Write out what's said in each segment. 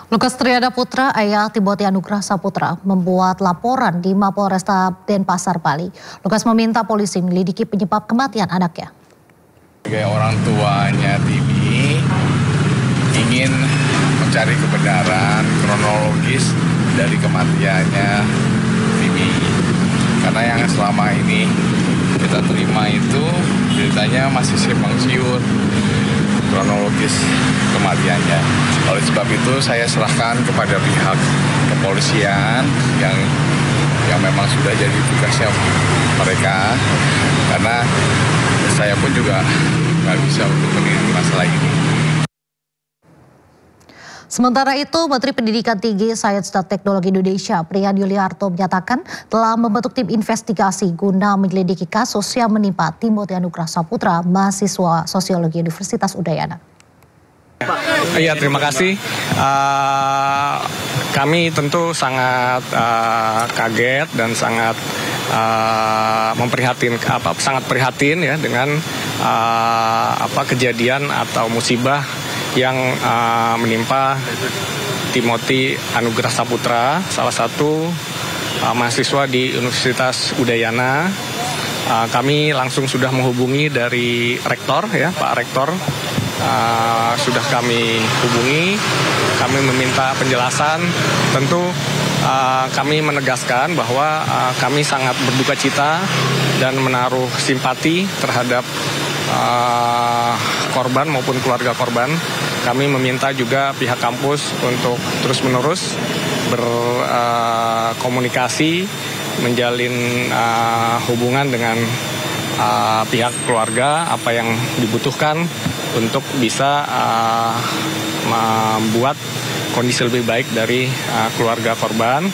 Lukas Triada Putra, ayah Timothy Anugrah Saputra, membuat laporan di Mapolresta Denpasar, Bali. Lukas meminta polisi menyelidiki penyebab kematian anaknya. Sebagai orang tuanya Timmy ingin mencari kebenaran kronologis dari kematiannya Timmy. Karena yang selama ini kita terima itu beritanya masih simpang siur kronologis kematiannya. Oleh sebab itu saya serahkan kepada pihak kepolisian yang memang sudah jadi tugasnya mereka, karena saya pun juga nggak bisa untuk menangani masalah ini. Sementara itu, Menteri Pendidikan Tinggi, Sains dan Teknologi Indonesia, Priyan Yuliarto menyatakan telah membentuk tim investigasi guna menyelidiki kasus yang menimpa Timothy Anugrah Saputra, mahasiswa Sosiologi Universitas Udayana. Iya, terima kasih. Kami tentu sangat kaget dan sangat sangat prihatin ya dengan kejadian atau musibah yang menimpa Timothy Anugrah Saputra, salah satu mahasiswa di Universitas Udayana. Kami langsung sudah menghubungi dari rektor ya, Pak Rektor. Sudah kami hubungi, kami meminta penjelasan. Tentu kami menegaskan bahwa kami sangat berduka cita dan menaruh simpati terhadap korban maupun keluarga korban. Kami meminta juga pihak kampus untuk terus-menerus berkomunikasi, menjalin hubungan dengan pihak keluarga, apa yang dibutuhkan untuk bisa membuat kondisi lebih baik dari keluarga korban.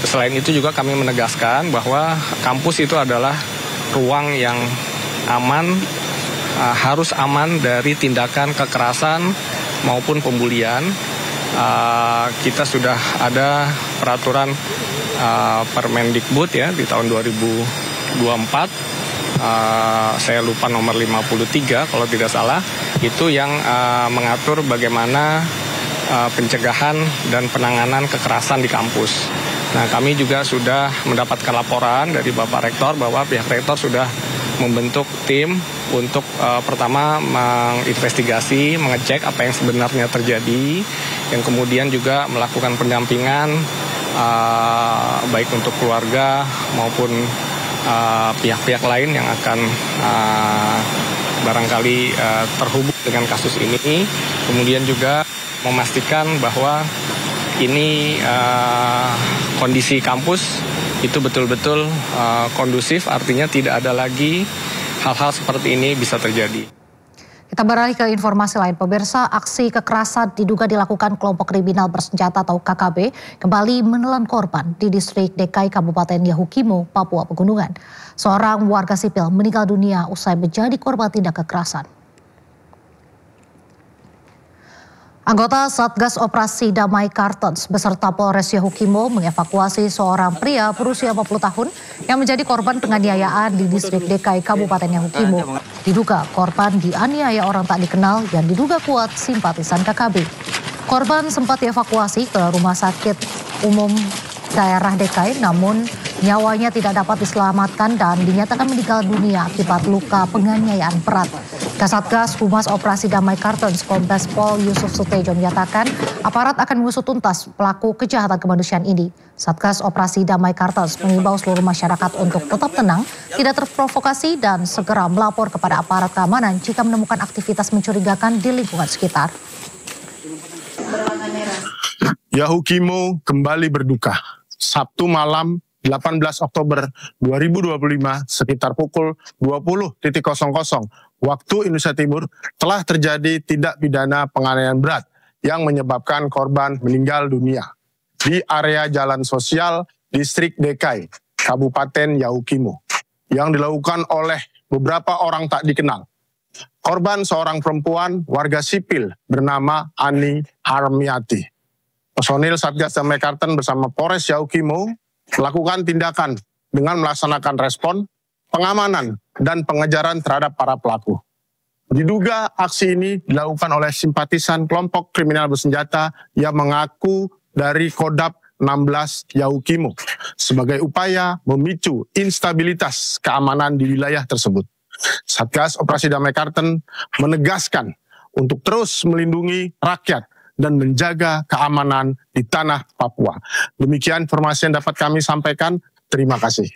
Selain itu juga kami menegaskan bahwa kampus itu adalah ruang yang aman, harus aman dari tindakan kekerasan maupun pembulian. Kita sudah ada peraturan Permendikbud ya di tahun 2024. Saya lupa nomor 53 kalau tidak salah, itu yang mengatur bagaimana pencegahan dan penanganan kekerasan di kampus. Nah, kami juga sudah mendapatkan laporan dari Bapak Rektor bahwa pihak Rektor sudah membentuk tim untuk pertama menginvestigasi, mengecek apa yang sebenarnya terjadi, yang kemudian juga melakukan pendampingan baik untuk keluarga maupun pihak-pihak lain yang akan barangkali terhubung dengan kasus ini. Kemudian juga memastikan bahwa ini kondisi kampus itu betul-betul kondusif, artinya tidak ada lagi hal-hal seperti ini bisa terjadi. Kita beralih ke informasi lain, pemirsa. Aksi kekerasan diduga dilakukan kelompok kriminal bersenjata atau KKB kembali menelan korban di distrik DKI Kabupaten Yahukimo, Papua Pegunungan. Seorang warga sipil meninggal dunia usai menjadi korban tindak kekerasan. Anggota Satgas Operasi Damai Kartens beserta Polres Yahukimo mengevakuasi seorang pria berusia 40 tahun yang menjadi korban penganiayaan di distrik DKI Kabupaten Yahukimo. Diduga korban dianiaya orang tak dikenal yang diduga kuat simpatisan KKB. Korban sempat dievakuasi ke Rumah Sakit Umum Daerah DKI, namun nyawanya tidak dapat diselamatkan dan dinyatakan meninggal dunia akibat luka penganiayaan berat. Kasatgas Humas Operasi Damai Kartens Kombes Pol Yusuf Sutejo menyatakan aparat akan mengusut tuntas pelaku kejahatan kemanusiaan ini. Satgas Operasi Damai Kartens mengimbau seluruh masyarakat untuk tetap tenang, tidak terprovokasi dan segera melapor kepada aparat keamanan jika menemukan aktivitas mencurigakan di lingkungan sekitar. Yahukimo kembali berduka. Sabtu malam 18 Oktober 2025 sekitar pukul 20.00 waktu Indonesia Timur telah terjadi tindak pidana penganiayaan berat yang menyebabkan korban meninggal dunia di area jalan sosial distrik DKI Kabupaten Yahukimo yang dilakukan oleh beberapa orang tak dikenal. Korban seorang perempuan warga sipil bernama Ani Harmiati. Personil Satgas Damai Kartens bersama Polres Yahukimo melakukan tindakan dengan melaksanakan respon, pengamanan, dan pengejaran terhadap para pelaku. Diduga aksi ini dilakukan oleh simpatisan kelompok kriminal bersenjata yang mengaku dari Kodam 16 Yahukimo sebagai upaya memicu instabilitas keamanan di wilayah tersebut. Satgas Operasi Damai Kartens menegaskan untuk terus melindungi rakyat dan menjaga keamanan di tanah Papua. Demikian informasi yang dapat kami sampaikan. Terima kasih.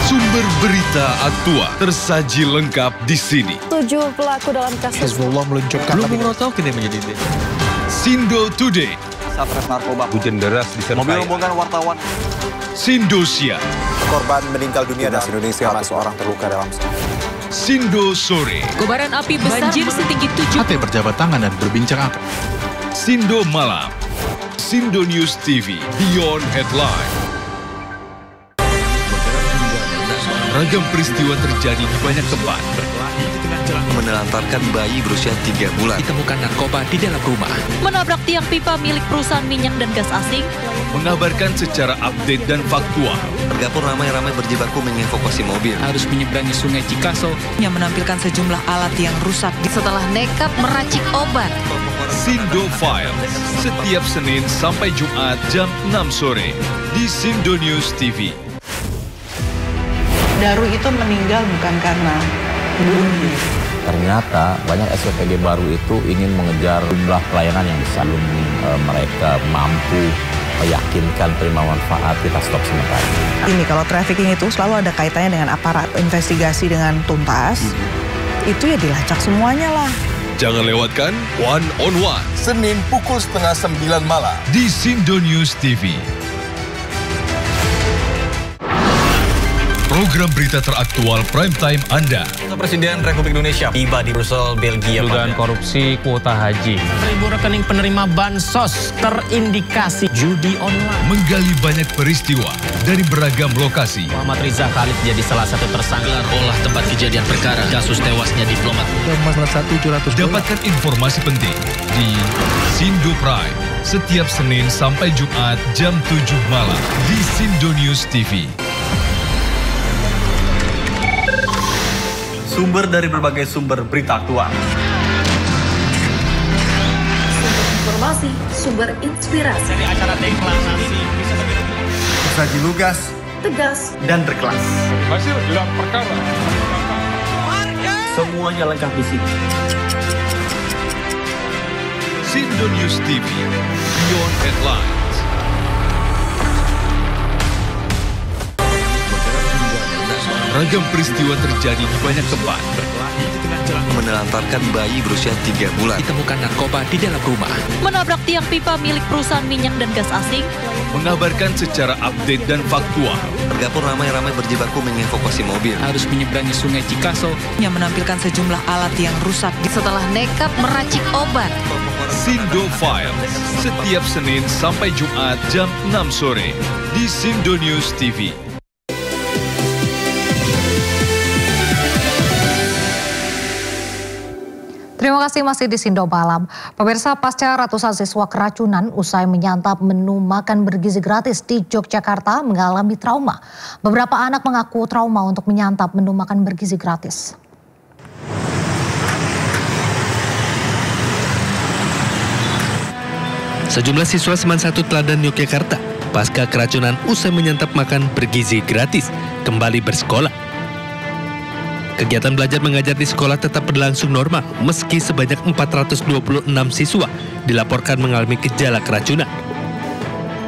Sumber berita aktual tersaji lengkap di sini. 7 pelaku dalam kasus Hezbollah meluncurkan Belum mengetahui menjadi Sindo Today. Satres narkoba. Hujan deras disertai Mobil rombongan wartawan. Sindosia. Korban meninggal dunia dan Indonesia 100 orang terluka dalam Sindo Sore. Kobaran api besar banjir setinggi 7. Hati berjabat tangan dan berbincang apa? Sindo Malam. Sindo News TV Beyond Headline. Ragam peristiwa terjadi di banyak tempat. Menelantarkan bayi berusia 3 bulan. Ditemukan narkoba di dalam rumah. Menabrak tiang pipa milik perusahaan minyak dan gas asing. Mengabarkan secara update dan faktual. Warga pun ramai-ramai berjibaku mengevakuasi mobil. Harus menyeberangi sungai Cikaso. yang menampilkan sejumlah alat yang rusak setelah nekat meracik obat. Sindo Files. Setiap Senin sampai Jumat jam 6 sore. Di Sindo News TV. Daru itu meninggal bukan karena bunuh diri. Ternyata banyak SPPD baru itu ingin mengejar jumlah pelayanan yang besar. Belum mereka mampu meyakinkan terima manfaat, kita stop sementara. Ini kalau trafficking itu selalu ada kaitannya dengan aparat investigasi dengan tuntas. Itu ya dilacak semuanya lah. Jangan lewatkan One on One. Senin pukul 8:30 malam. Di Sindo News TV. Program berita teraktual prime time Anda. Presiden Republik Indonesia tiba di Brussel, Belgia. Dugaan korupsi kuota haji. 1.000 rekening penerima bansos terindikasi judi online. Menggali banyak peristiwa dari beragam lokasi. Muhammad Riza Khalid jadi salah satu tersangka. Olah tempat kejadian perkara kasus tewasnya diplomat. Dapatkan informasi penting di Sindo Prime. Setiap Senin sampai Jumat jam 7 malam di Sindo News TV. Sumber dari berbagai sumber berita aktual. Sumber informasi, sumber inspirasi. Dari acara deklarasi bisa Saji lugas, tegas, dan berkelas. Hasil gelar perkara. Semuanya lengkap di sini. Sindo News TV Beyond Headlines. Ragam peristiwa terjadi di banyak tempat. Menelantarkan bayi berusia 3 bulan. Ditemukan narkoba di dalam rumah. Menabrak tiang pipa milik perusahaan minyak dan gas asing. Mengabarkan secara update dan faktual. Warga pun ramai-ramai berjibaku mengevakuasi mobil. Harus menyeberangi sungai Cikaso. Yang menampilkan sejumlah alat yang rusak setelah nekat meracik obat. Sindo Files. Setiap Senin sampai Jumat jam 6 sore. Di Sindo News TV. Terima kasih masih di Sindo Malam. Pemirsa, pasca ratusan siswa keracunan usai menyantap menu makan bergizi gratis di Yogyakarta mengalami trauma. Beberapa anak mengaku trauma untuk menyantap menu makan bergizi gratis. Sejumlah siswa Seman 1 Teladan Yogyakarta pasca keracunan usai menyantap makan bergizi gratis kembali bersekolah. Kegiatan belajar mengajar di sekolah tetap berlangsung normal meski sebanyak 426 siswa dilaporkan mengalami gejala keracunan.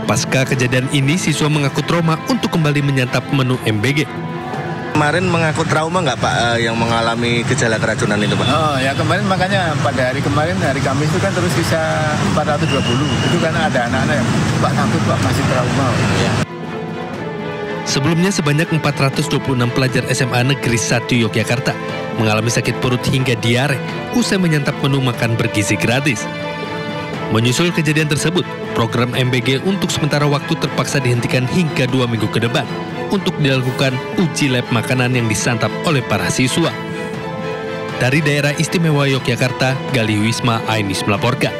Pasca kejadian ini, siswa mengaku trauma untuk kembali menyantap menu MBG. Kemarin mengaku trauma nggak Pak yang mengalami gejala keracunan itu Pak? Oh ya kemarin makanya pada hari kemarin hari Kamis itu kan terus sisa 420. Itu karena ada anak-anak yang Pak takut Pak masih trauma. Ya. Sebelumnya sebanyak 426 pelajar SMA Negeri 1 Yogyakarta mengalami sakit perut hingga diare usai menyantap menu makan bergizi gratis. Menyusul kejadian tersebut, program MBG untuk sementara waktu terpaksa dihentikan hingga 2 minggu ke depan untuk dilakukan uji lab makanan yang disantap oleh para siswa. Dari daerah istimewa Yogyakarta, Gali Wisma Ainis melaporkan.